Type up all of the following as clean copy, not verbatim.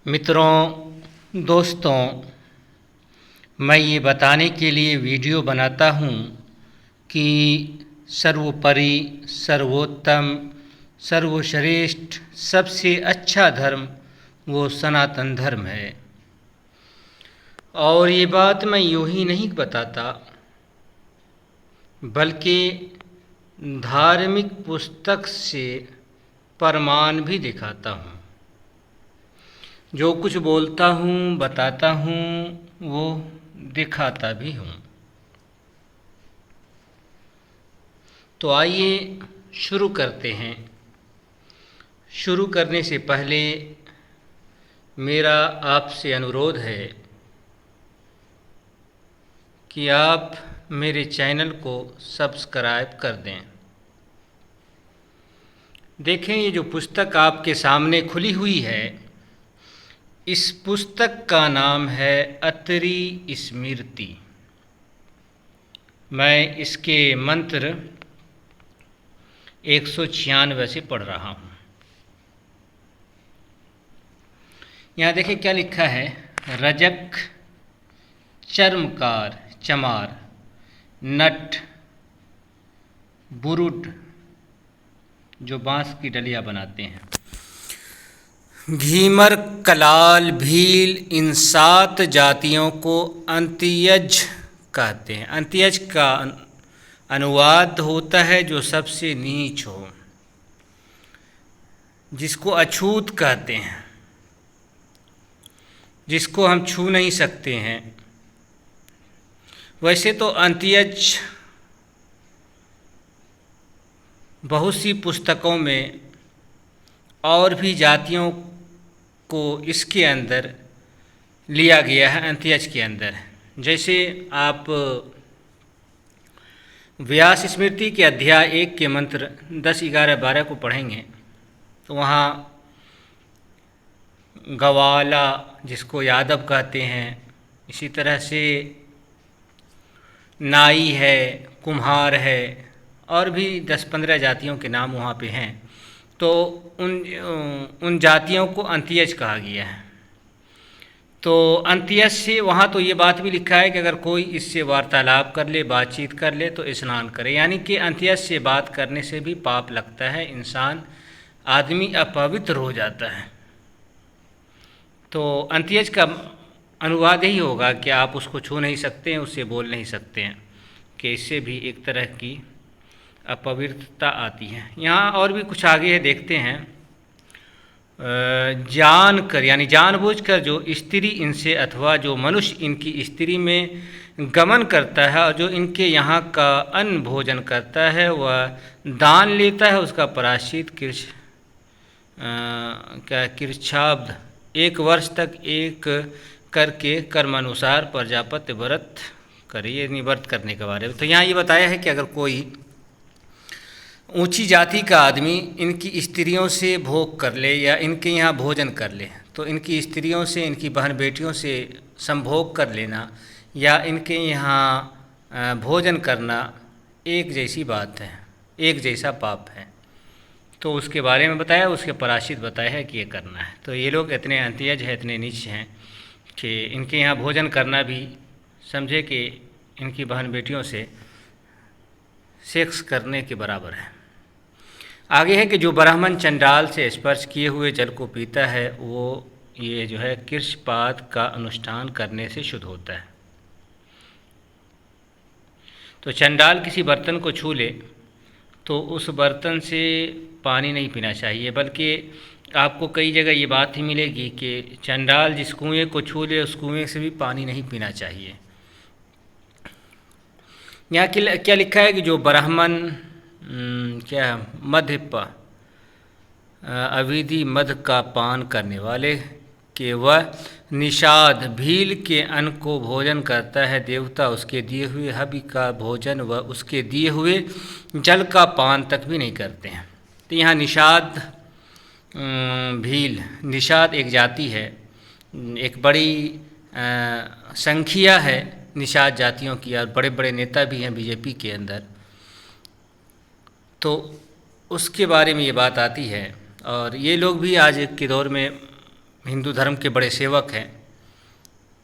मित्रों, दोस्तों, मैं ये बताने के लिए वीडियो बनाता हूँ कि सर्वोपरि, सर्वोत्तम, सर्वश्रेष्ठ, सबसे अच्छा धर्म वो सनातन धर्म है। और ये बात मैं यूँ ही नहीं बताता, बल्कि धार्मिक पुस्तक से प्रमाण भी दिखाता हूँ। जो कुछ बोलता हूँ, बताता हूँ, वो दिखाता भी हूँ। तो आइए शुरू करते हैं। शुरू करने से पहले मेरा आपसे अनुरोध है कि आप मेरे चैनल को सब्सक्राइब कर दें। देखें, ये जो पुस्तक आपके सामने खुली हुई है, इस पुस्तक का नाम है अत्रि स्मृति। मैं इसके मंत्र 196 से पढ़ रहा हूँ। यहाँ देखें क्या लिखा है। रजक, चर्मकार, चमार, नट, बुरुड, जो बांस की डलियाँ बनाते हैं, घीमर, कलाल, भील, इन 7 जातियों को अंत्यज कहते हैं। अंत्यज का अनुवाद होता है जो सबसे नीच हो, जिसको अछूत कहते हैं, जिसको हम छू नहीं सकते हैं। वैसे तो अंत्यज बहुत सी पुस्तकों में और भी जातियों को इसके अंदर लिया गया है, अंत्यज के अंदर। जैसे आप व्यास स्मृति के अध्याय 1 के मंत्र 10, 11, 12 को पढ़ेंगे तो वहाँ गवाला, जिसको यादव कहते हैं, इसी तरह से नाई है, कुम्हार है, और भी 10-15 जातियों के नाम वहाँ पे हैं। तो उन जातियों को अंत्यज कहा गया है। तो अंत्यज से वहाँ तो ये बात भी लिखा है कि अगर कोई इससे वार्तालाप कर ले, बातचीत कर ले, तो स्नान करे। यानी कि अंत्यज से बात करने से भी पाप लगता है, आदमी अपवित्र हो जाता है। तो अंत्यज का अनुवाद यही होगा कि आप उसको छू नहीं सकते हैं, उससे बोल नहीं सकते हैं, कि इससे भी एक तरह की अपवित्रता आती है। यहाँ और भी कुछ आगे है, देखते हैं। जानकर, यानी जानबूझकर जो स्त्री इनसे अथवा जो मनुष्य इनकी स्त्री में गमन करता है और जो इनके यहाँ का अन्न भोजन करता है, वह दान लेता है, उसका प्रायश्चित किरच्छाब्द 1 वर्ष तक एक करके कर्मानुसार प्रजापत्य व्रत करिए। व्रत करने के बारे में तो यहाँ ये बताया है कि अगर कोई ऊंची जाति का आदमी इनकी स्त्रियों से भोग कर ले या इनके यहाँ भोजन कर ले, तो इनकी स्त्रियों से, इनकी बहन बेटियों से संभोग कर लेना या इनके यहाँ भोजन करना एक जैसी बात है, एक जैसा पाप है। तो उसके बारे में बताया, उसके प्रायश्चित बताया है कि ये करना है। तो ये लोग इतने अंत्यज हैं, इतने नीच हैं कि इनके यहाँ भोजन करना भी समझे कि इनकी बहन बेटियों से सेक्स करने के बराबर है। आगे है कि जो ब्राह्मण चंडाल से स्पर्श किए हुए जल को पीता है, वो ये जो है कृष्णपाद का अनुष्ठान करने से शुद्ध होता है। तो चंडाल किसी बर्तन को छू ले तो उस बर्तन से पानी नहीं पीना चाहिए, बल्कि आपको कई जगह ये बात ही मिलेगी कि चंडाल जिस कुएँ को छू ले उस कुएँ से भी पानी नहीं पीना चाहिए। यहाँ क्या लिखा है कि जो ब्राह्मण अविधि मद का पान करने वाले कि वह निषाद भील के अन्न को भोजन करता है, देवता उसके दिए हुए हवि का भोजन व उसके दिए हुए जल का पान तक भी नहीं करते हैं। तो यहाँ निषाद, भील, निषाद एक जाति है, एक बड़ी संख्या है निषाद जातियों की, और बड़े बड़े नेता भी हैं बीजेपी के अंदर। तो उसके बारे में ये बात आती है। और ये लोग भी आज के दौर में हिंदू धर्म के बड़े सेवक हैं।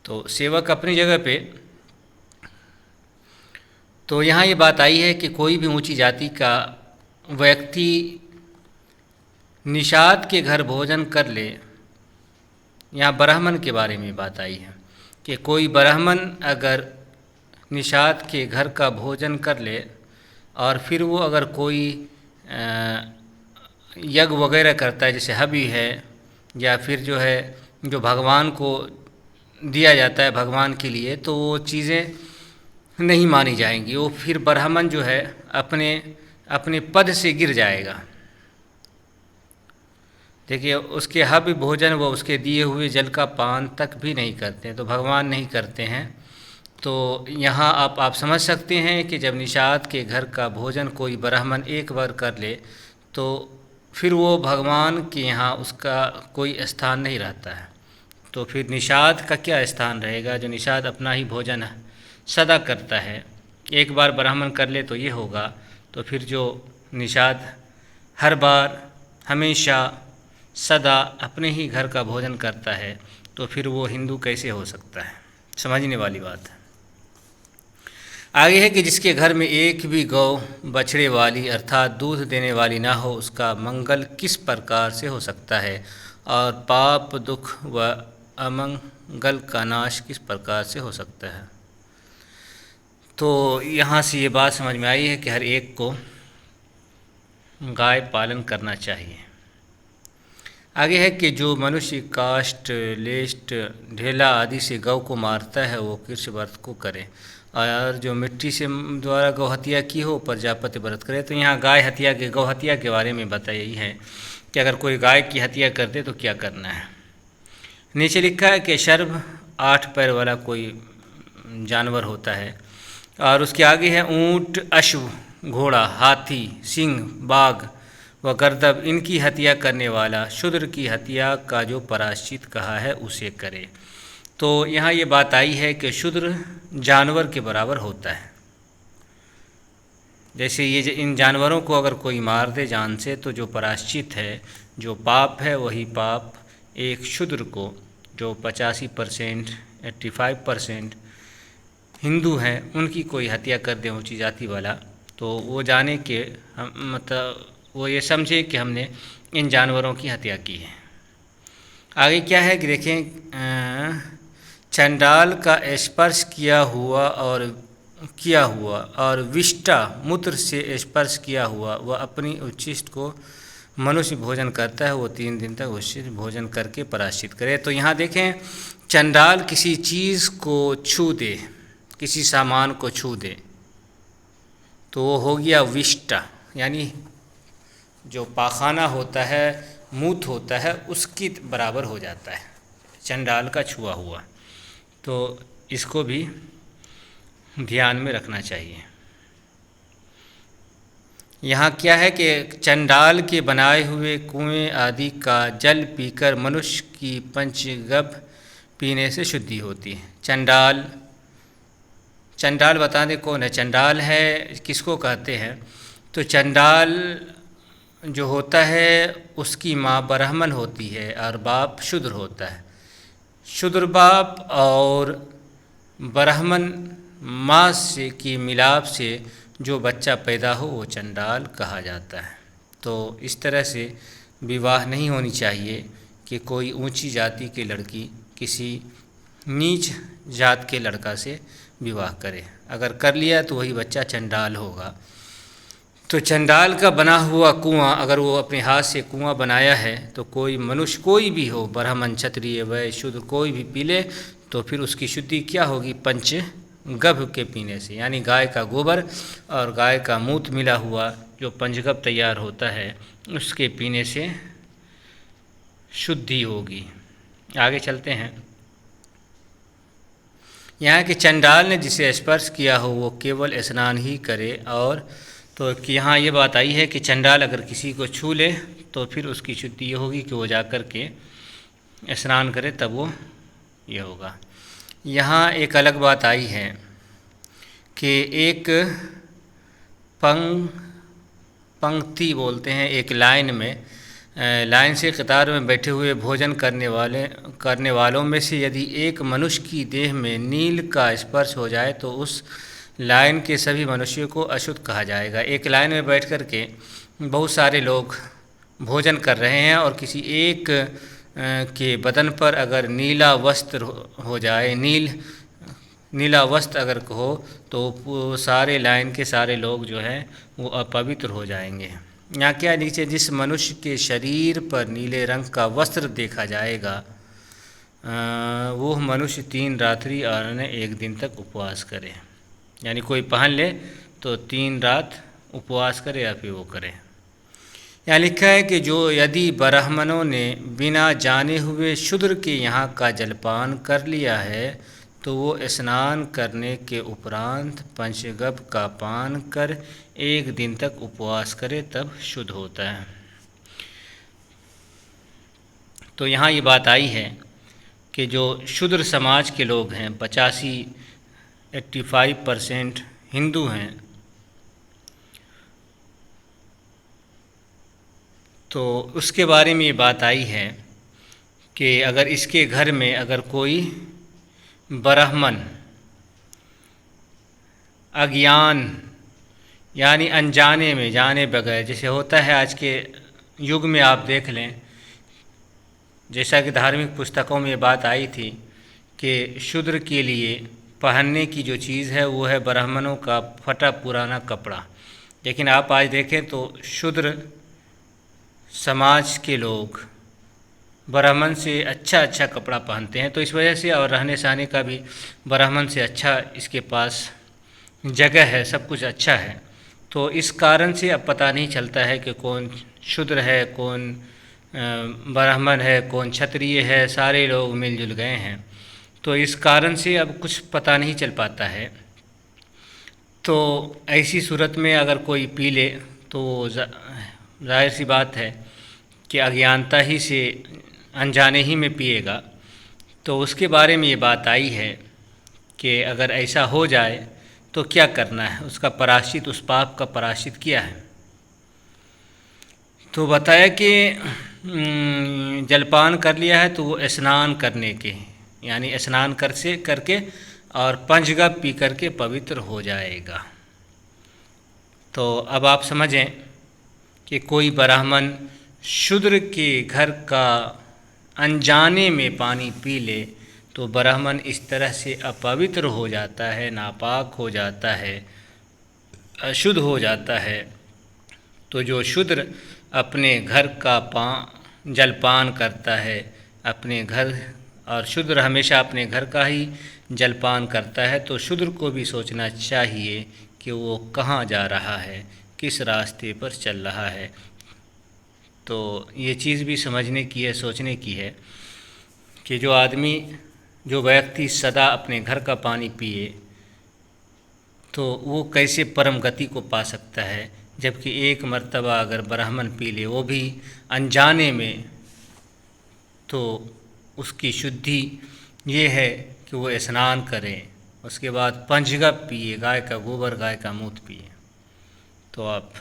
तो सेवक अपनी जगह पे, तो यहाँ ये बात आई है कि कोई भी ऊंची जाति का व्यक्ति निषाद के घर भोजन कर ले। यहाँ ब्राह्मण के बारे में बात आई है कि कोई ब्राह्मण अगर निषाद के घर का भोजन कर ले और फिर वो अगर कोई यज्ञ वगैरह करता है, जैसे हवि है या फिर जो है जो भगवान को दिया जाता है भगवान के लिए, तो वो चीज़ें नहीं मानी जाएंगी। वो फिर ब्राह्मण जो है अपने अपने पद से गिर जाएगा। देखिए, उसके हव्य भोजन व उसके दिए हुए जल का पान तक भी नहीं करते हैं, तो भगवान नहीं करते हैं। तो यहाँ आप समझ सकते हैं कि जब निषाद के घर का भोजन कोई ब्राह्मण एक बार कर ले तो फिर वो भगवान के यहाँ उसका कोई स्थान नहीं रहता है। तो फिर निषाद का क्या स्थान रहेगा? जो निषाद अपना ही भोजन सदा करता है, एक बार ब्राह्मण कर ले तो ये होगा। तो फिर जो निषाद हर बार हमेशा सदा अपने ही घर का भोजन करता है, तो फिर वो हिंदू कैसे हो सकता है? समझने वाली बात है। आगे है कि जिसके घर में एक भी गौ बछड़े वाली अर्थात दूध देने वाली ना हो, उसका मंगल किस प्रकार से हो सकता है और पाप दुख व अमंगल का नाश किस प्रकार से हो सकता है? तो यहाँ से ये बात समझ में आई है कि हर एक को गाय पालन करना चाहिए। आगे है कि जो मनुष्य काष्ठ, लेस्ट, ढेला आदि से गौ को मारता है वो कृष्ण व्रत को करे, और जो मिट्टी से द्वारा गौ हत्या की हो प्रजापति व्रत करे। तो यहाँ गाय हत्या के गौ हत्या के बारे में बताई है कि अगर कोई गाय की हत्या कर दे तो क्या करना है। नीचे लिखा है कि सर्प 8 पैर वाला कोई जानवर होता है, और उसके आगे है ऊँट, अश्व, घोड़ा, हाथी, सिंह, बाघ व गर्दभ, इनकी हत्या करने वाला शूद्र की हत्या का जो प्रायश्चित कहा है उसे करे। तो यहाँ ये बात आई है कि शूद्र जानवर के बराबर होता है। जैसे ये इन जानवरों को अगर कोई मार दे जान से, तो जो प्रायश्चित है, जो पाप है, वही पाप एक शूद्र को, जो 85% 85% हिंदू हैं, उनकी कोई हत्या कर दे ऊँची जाति वाला, तो वो जाने के मतलब वो ये समझे कि हमने इन जानवरों की हत्या की है। आगे क्या है कि देखें, चंडाल का स्पर्श किया हुआ और विष्टा मूत्र से स्पर्श किया हुआ वह अपनी उच्छिष्ट को मनुष्य भोजन करता है, वो 3 दिन तक उच्छिष्ट भोजन करके प्रायश्चित करे। तो यहाँ देखें, चंडाल किसी चीज़ को छू दे, किसी सामान को छू दे, तो वो हो गया विष्टा, यानी जो पाखाना होता है, मूत होता है, उसकी बराबर हो जाता है चंडाल का छुआ हुआ। तो इसको भी ध्यान में रखना चाहिए। यहाँ क्या है कि चंडाल के बनाए हुए कुएं आदि का जल पीकर मनुष्य की पंचगव्य पीने से शुद्धि होती है। चंडाल बता दें कौन है? चंडाल है, किसको कहते हैं? तो चंडाल जो होता है उसकी माँ ब्राह्मण होती है और बाप शूद्र होता है। शूद्र बाप और ब्राह्मण माँ से की मिलाप से जो बच्चा पैदा हो वो चंडाल कहा जाता है। तो इस तरह से विवाह नहीं होनी चाहिए कि कोई ऊंची जाति की लड़की किसी नीच जात के लड़का से विवाह करे। अगर कर लिया तो वही बच्चा चंडाल होगा। तो चंडाल का बना हुआ कुआं, अगर वो अपने हाथ से कुआं बनाया है, तो कोई मनुष्य कोई भी हो, ब्राह्मण, क्षत्रिय, वैश्य, शूद्र, कोई भी पी ले, तो फिर उसकी शुद्धि क्या होगी? पंचगव्य के पीने से, यानी गाय का गोबर और गाय का मूत्र मिला हुआ जो पंचगव्य तैयार होता है, उसके पीने से शुद्धि होगी। आगे चलते हैं। यहाँ के चंडाल ने जिसे स्पर्श किया हो वो केवल स्नान ही करे। और तो यहाँ ये बात आई है कि चंडाल अगर किसी को छू ले तो फिर उसकी शुद्धि ये होगी कि वो जाकर के स्नान करे, तब वो ये होगा। यहाँ एक अलग बात आई है कि एक पंक्ति बोलते हैं, एक लाइन में लाइन से कतार में बैठे हुए भोजन करने वालों में से यदि एक मनुष्य की देह में नील का स्पर्श हो जाए तो उस लाइन के सभी मनुष्यों को अशुद्ध कहा जाएगा। एक लाइन में बैठ कर के बहुत सारे लोग भोजन कर रहे हैं और किसी एक के बदन पर अगर नीला वस्त्र हो जाए, नीला वस्त्र अगर हो, तो सारे लाइन के सारे लोग जो हैं वो अपवित्र हो जाएंगे। यहाँ क्या नीचे, जिस मनुष्य के शरीर पर नीले रंग का वस्त्र देखा जाएगा वो मनुष्य 3 रात्रि और 1 दिन तक उपवास करे। यानी कोई पहन ले तो 3 रात उपवास करे या फिर वो करे। यहाँ लिखा है कि जो यदि ब्राह्मणों ने बिना जाने हुए शूद्र के यहाँ का जलपान कर लिया है तो वो स्नान करने के उपरांत पंचगव्य का पान कर 1 दिन तक उपवास करे, तब शुद्ध होता है। तो यहाँ ये बात आई है कि जो शूद्र समाज के लोग हैं, 85% हिंदू हैं, तो उसके बारे में ये बात आई है कि अगर इसके घर में अगर कोई ब्राह्मण अज्ञान यानी अनजाने में, जाने बगैर, जैसे होता है आज के युग में, आप देख लें, जैसा कि धार्मिक पुस्तकों में बात आई थी कि शूद्र के लिए पहनने की जो चीज़ है वो है ब्राह्मणों का फटा पुराना कपड़ा। लेकिन आप आज देखें तो शूद्र समाज के लोग ब्राह्मण से अच्छा कपड़ा पहनते हैं। तो इस वजह से, और रहने सहने का भी ब्राह्मण से अच्छा इसके पास जगह है, सब कुछ अच्छा है। तो इस कारण से अब पता नहीं चलता है कि कौन शूद्र है, कौन ब्राह्मण है, कौन क्षत्रिय है, सारे लोग मिलजुल गए हैं। तो इस कारण से अब कुछ पता नहीं चल पाता है। तो ऐसी सूरत में अगर कोई पी ले तो जाहिर सी बात है कि अज्ञानता ही से, अनजाने ही में पिएगा। तो उसके बारे में ये बात आई है कि अगर ऐसा हो जाए तो क्या करना है, उसका प्रायश्चित, उस पाप का प्रायश्चित क्या है। तो बताया कि जलपान कर लिया है तो वो स्नान करने के, यानी स्नान करके और पंचगव्य पी करके पवित्र हो जाएगा। तो अब आप समझें कि कोई ब्राह्मण शूद्र के घर का अनजाने में पानी पी ले तो ब्राह्मण इस तरह से अपवित्र हो जाता है, नापाक हो जाता है, अशुद्ध हो जाता है। तो जो शूद्र अपने घर का जलपान करता है, अपने घर, और शूद्र हमेशा अपने घर का ही जलपान करता है, तो शूद्र को भी सोचना चाहिए कि वो कहाँ जा रहा है, किस रास्ते पर चल रहा है। तो ये चीज़ भी समझने की है, सोचने की है कि जो व्यक्ति सदा अपने घर का पानी पिए तो वो कैसे परम गति को पा सकता है, जबकि एक मर्तबा अगर ब्राह्मण पी ले, वो भी अनजाने में, तो उसकी शुद्धि ये है कि वो स्नान करे, उसके बाद पंचगव्य पिए, गाय का गोबर, गाय का मूत्र पिए। तो आप,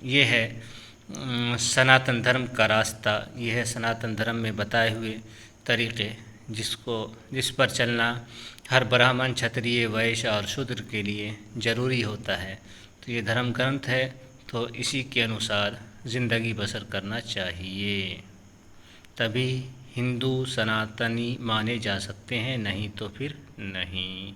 ये है सनातन धर्म का रास्ता, ये है सनातन धर्म में बताए हुए तरीक़े, जिस पर चलना हर ब्राह्मण, क्षत्रिय, वैश्य और शूद्र के लिए ज़रूरी होता है। तो ये धर्म ग्रंथ है, तो इसी के अनुसार ज़िंदगी बसर करना चाहिए, तभी हिंदू सनातनी माने जा सकते हैं, नहीं तो फिर नहीं।